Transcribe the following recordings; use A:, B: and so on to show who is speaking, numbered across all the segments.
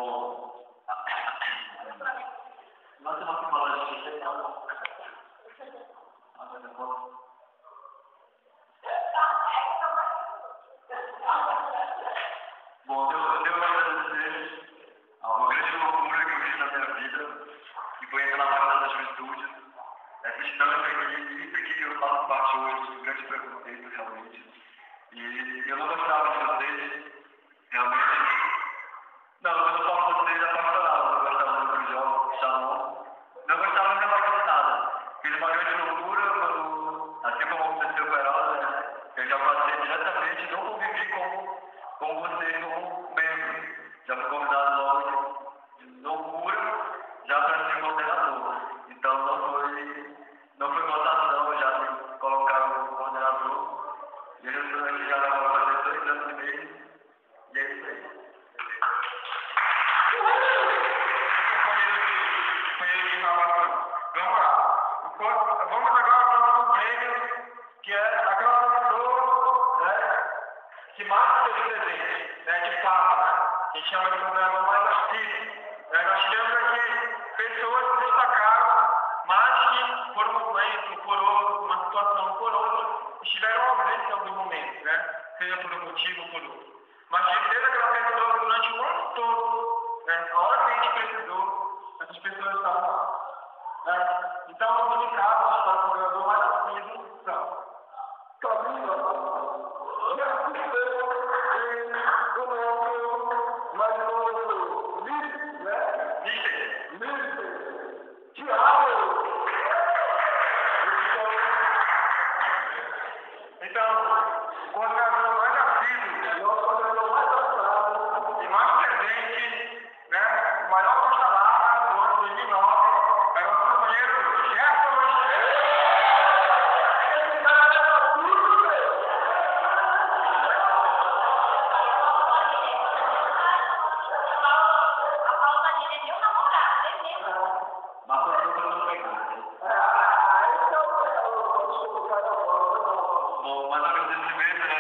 A: Bom, nós temos que falar de você, então. Bom, eu devo agradecer a uma grande loucura que eu fiz na minha vida, que foi entrar na Faculdade da Juventude. Essa história aqui, que eu faço parte hoje de um grande preconceito, realmente. E eu não gostava de vocês, realmente. Não, quando eu falo de vocês, é apaixonado. Eu gostava do João, Shalom. Não gostava de nada. Fiz uma grande loucura quando, assim como aconteceu com a Heralda, né? Eu já passei diretamente, não convivi com vocês como membro. Já fui convidado logo de loucura, já para ser coordenador. Então não foi votação, já me colocaram como coordenador. E eu estou aqui já vai fazer 2 anos e meio. E é isso aí.
B: Vamos lá. Vamos agora para o prêmio, que é aquela pessoa, né, que mais teve presente, né, de fato, né? A gente chama de coordenador mais assíduo. Nós tivemos aqui pessoas que destacaram, mas que por um momento, por outro, por uma situação, por outra, estiveram ausentes em alguns momentos, né? Seja por um motivo ou por outro. Mas teve aquela pessoa que durante o ano todo, né, a hora que a gente precisou, essas pessoas estavam lá. Né? Então, os indicados para o coordenador mais assíduo são Camila, o nosso mais novo Mister, né? Mister, Tiago. Então, o coordenador mais assíduo, o coordenador mais assado e mais presente, né? O maior costa larga do ano 2009 é o nosso companheiro Jefferson. Esse cara era tudo, velho.
C: A pauta dele é meu namorado, é mesmo.
A: Mas a pessoa não pegou.
B: Esse é o desculpa, cara,
A: Bom, mas agradecimento, né?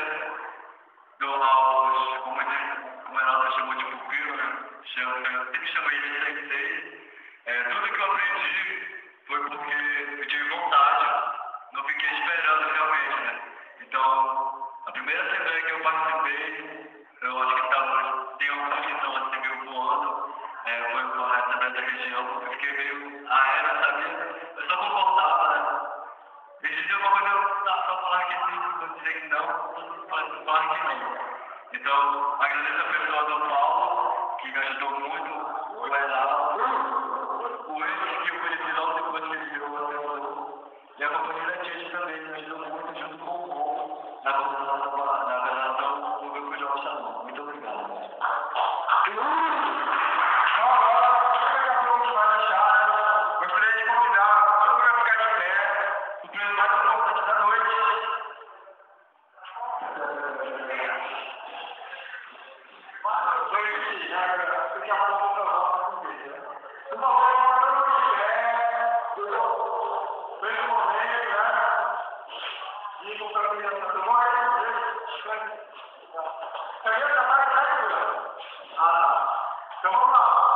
A: Aos, como o Heraldo chamou de pupilo, né? Eu sempre chamei de sensei. Tudo que eu aprendi foi porque eu tive vontade, não fiquei esperando realmente, né? Então, a primeira assembleia que eu participei, eu acho que tem alguns que estão assim meio voando, foi uma assembleia da região, eu fiquei meio aéreo, sabia? Eu só comportava, né? Eles diziam uma coisa, eu só falar que sim, eu dizer que não, falar que não. Então, agradeço a pessoa do Paulo, que me ajudou muito, o Heraldo, o Enes, que eu conheci logo depois que ele virou assessor, e a companheira Tite também me ajudou muito, junto com o Bom, na coordenação do grupo Jovem Shalom. Muito obrigado.
B: Então agora, daqui a pouco a gente vai deixar, né? Gostaria de convidar todo mundo a ficar de pé, o prêmio mais importante da noite. Daqui a pouco eu volto com vocês, né? Por favor, todo mundo de pé, veja o momento, né? E com a criança do Cadê essa parte? Ah, tá. Então vamos lá.